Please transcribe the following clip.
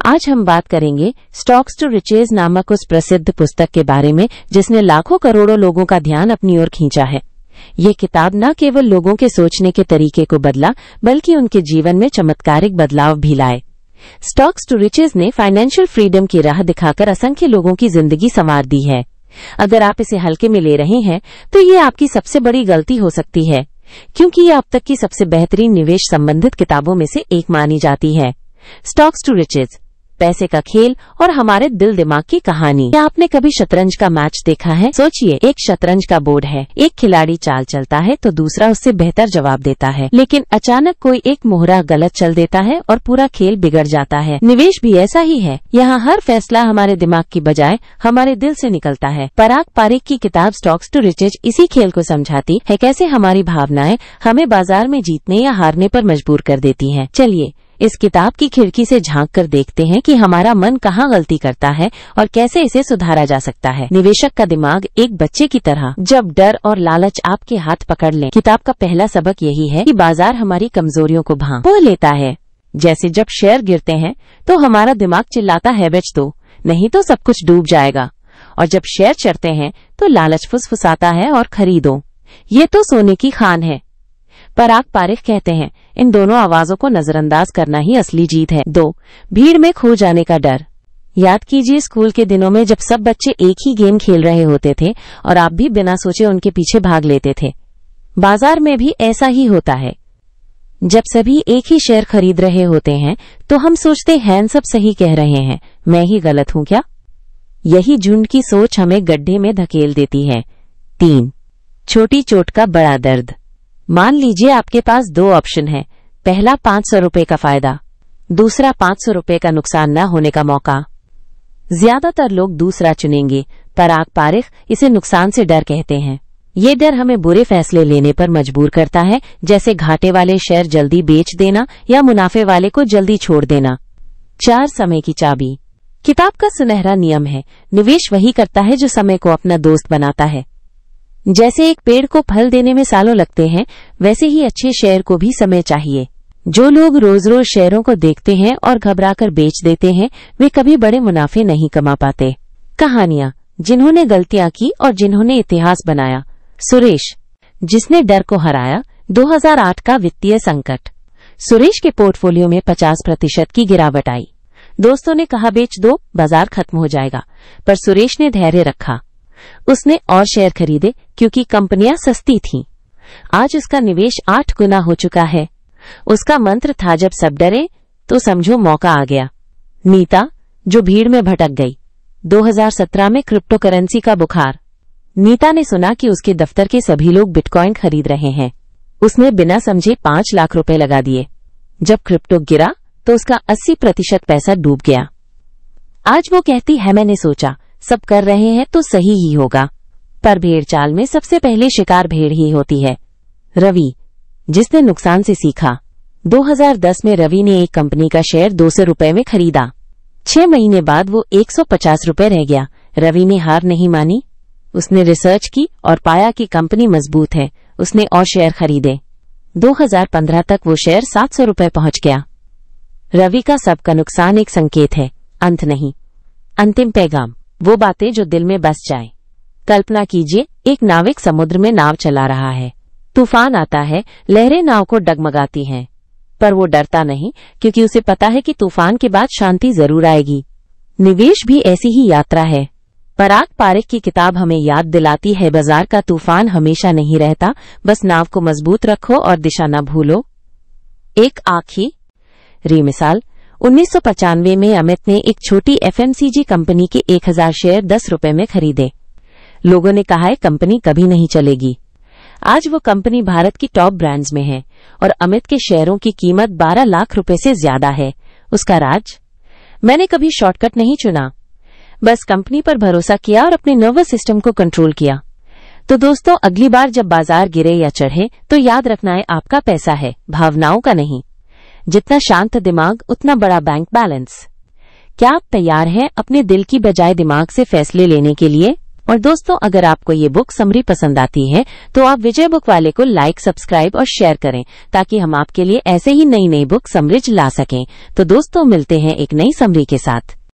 आज हम बात करेंगे स्टॉक्स टू रिचेज नामक उस प्रसिद्ध पुस्तक के बारे में जिसने लाखों करोड़ों लोगों का ध्यान अपनी ओर खींचा है। ये किताब न केवल लोगों के सोचने के तरीके को बदला बल्कि उनके जीवन में चमत्कारिक बदलाव भी लाए। स्टॉक्स टू रिचेज ने फाइनेंशियल फ्रीडम की राह दिखाकर असंख्य लोगों की जिंदगी संवार दी है। अगर आप इसे हल्के में ले रहे हैं तो ये आपकी सबसे बड़ी गलती हो सकती है, क्योंकि ये अब तक की सबसे बेहतरीन निवेश संबंधित किताबों में से एक मानी जाती है। स्टॉक्स टू रिचेज, पैसे का खेल और हमारे दिल दिमाग की कहानी। क्या आपने कभी शतरंज का मैच देखा है? सोचिए, एक शतरंज का बोर्ड है, एक खिलाड़ी चाल चलता है तो दूसरा उससे बेहतर जवाब देता है, लेकिन अचानक कोई एक मोहरा गलत चल देता है और पूरा खेल बिगड़ जाता है। निवेश भी ऐसा ही है। यहाँ हर फैसला हमारे दिमाग की बजाय हमारे दिल से निकलता है। पराग पारिक की किताब स्टॉक्स टू रिचेज इसी खेल को समझाती है, कैसे हमारी भावनाएं हमें बाजार में जीतने या हारने पर मजबूर कर देती हैं। चलिए इस किताब की खिड़की से झांक कर देखते हैं कि हमारा मन कहाँ गलती करता है और कैसे इसे सुधारा जा सकता है। निवेशक का दिमाग एक बच्चे की तरह, जब डर और लालच आपके हाथ पकड़ लें। किताब का पहला सबक यही है कि बाजार हमारी कमजोरियों को भांप लेता है। जैसे जब शेयर गिरते हैं तो हमारा दिमाग चिल्लाता है बेच दो, नहीं तो सब कुछ डूब जाएगा, और जब शेयर चढ़ते हैं तो लालच फुसफुसाता है और खरीदो, ये तो सोने की खान है। पराग पारिक कहते हैं, इन दोनों आवाजों को नजरअंदाज करना ही असली जीत है। 2. भीड़ में खो जाने का डर। याद कीजिए स्कूल के दिनों में जब सब बच्चे एक ही गेम खेल रहे होते थे और आप भी बिना सोचे उनके पीछे भाग लेते थे। बाजार में भी ऐसा ही होता है। जब सभी एक ही शेयर खरीद रहे होते हैं तो हम सोचते हैं सब सही कह रहे हैं, मैं ही गलत हूं क्या? यही झुंड की सोच हमें गड्ढे में धकेल देती है। 3. छोटी चोट का बड़ा दर्द। मान लीजिए आपके पास 2 ऑप्शन है। पहला 500 रुपए का फायदा, दूसरा 500 रुपए का नुकसान न होने का मौका। ज्यादातर लोग दूसरा चुनेंगे। पराग पारिक इसे नुकसान से डर कहते हैं। ये डर हमें बुरे फैसले लेने पर मजबूर करता है, जैसे घाटे वाले शेयर जल्दी बेच देना या मुनाफे वाले को जल्दी छोड़ देना। 4. समय की चाबी। किताब का सुनहरा नियम है, निवेश वही करता है जो समय को अपना दोस्त बनाता है। जैसे एक पेड़ को फल देने में सालों लगते हैं, वैसे ही अच्छे शेयर को भी समय चाहिए। जो लोग रोज रोज शेयरों को देखते हैं और घबराकर बेच देते हैं, वे कभी बड़े मुनाफे नहीं कमा पाते। कहानियां, जिन्होंने गलतियां की और जिन्होंने इतिहास बनाया। सुरेश, जिसने डर को हराया। 2008 का वित्तीय संकट। सुरेश के पोर्टफोलियो में 50% की गिरावट आई। दोस्तों ने कहा बेच दो, बाजार खत्म हो जाएगा, पर सुरेश ने धैर्य रखा। उसने और शेयर खरीदे क्योंकि कंपनियां सस्ती थीं। आज उसका निवेश 8 गुना हो चुका है। उसका मंत्र था, जब सब डरे तो समझो मौका आ गया। नीता, जो भीड़ में भटक गई। 2017 में क्रिप्टो करेंसी का बुखार। नीता ने सुना कि उसके दफ्तर के सभी लोग बिटकॉइन खरीद रहे हैं। उसने बिना समझे 5 लाख रुपए लगा दिए। जब क्रिप्टो गिरा तो उसका 80% पैसा डूब गया। आज वो कहती है, मैंने सोचा सब कर रहे हैं तो सही ही होगा, पर भेड़ चाल में सबसे पहले शिकार भेड़ ही होती है। रवि, जिसने नुकसान से सीखा। 2010 में रवि ने एक कंपनी का शेयर 200 रुपए में खरीदा। 6 महीने बाद वो 150 रुपए रह गया। रवि ने हार नहीं मानी। उसने रिसर्च की और पाया कि कंपनी मजबूत है। उसने और शेयर खरीदे। 2015 तक वो शेयर 700 रुपए पहुंच गया। रवि का सबका नुकसान एक संकेत है, अंत नहीं। अंतिम पैगाम, वो बातें जो दिल में बस जाए। कल्पना कीजिए, एक नाविक समुद्र में नाव चला रहा है। तूफान आता है, लहरें नाव को डगमगाती हैं, पर वो डरता नहीं, क्योंकि उसे पता है कि तूफान के बाद शांति जरूर आएगी। निवेश भी ऐसी ही यात्रा है। पराग पारिक की किताब हमें याद दिलाती है, बाजार का तूफान हमेशा नहीं रहता, बस नाव को मजबूत रखो और दिशा न भूलो। एक आखिरी मिसाल, 1995 में अमित ने एक छोटी एफएमसीजी कंपनी के 1000 शेयर 10 रुपए में खरीदे। लोगों ने कहा है कंपनी कभी नहीं चलेगी। आज वो कंपनी भारत की टॉप ब्रांड्स में है और अमित के शेयरों की कीमत 12 लाख रुपए से ज्यादा है। उसका राज? मैंने कभी शॉर्टकट नहीं चुना, बस कंपनी पर भरोसा किया और अपने नर्वस सिस्टम को कंट्रोल किया। तो दोस्तों, अगली बार जब बाजार गिरे या चढ़े तो याद रखना है, आपका पैसा है, भावनाओं का नहीं। जितना शांत दिमाग उतना बड़ा बैंक बैलेंस। क्या आप तैयार हैं अपने दिल की बजाय दिमाग से फैसले लेने के लिए? और दोस्तों, अगर आपको ये बुक समरी पसंद आती है तो आप विजय बुक वाले को लाइक, सब्सक्राइब और शेयर करें ताकि हम आपके लिए ऐसे ही नई नई बुक समरीज ला सकें। तो दोस्तों, मिलते हैं एक नई समरी के साथ।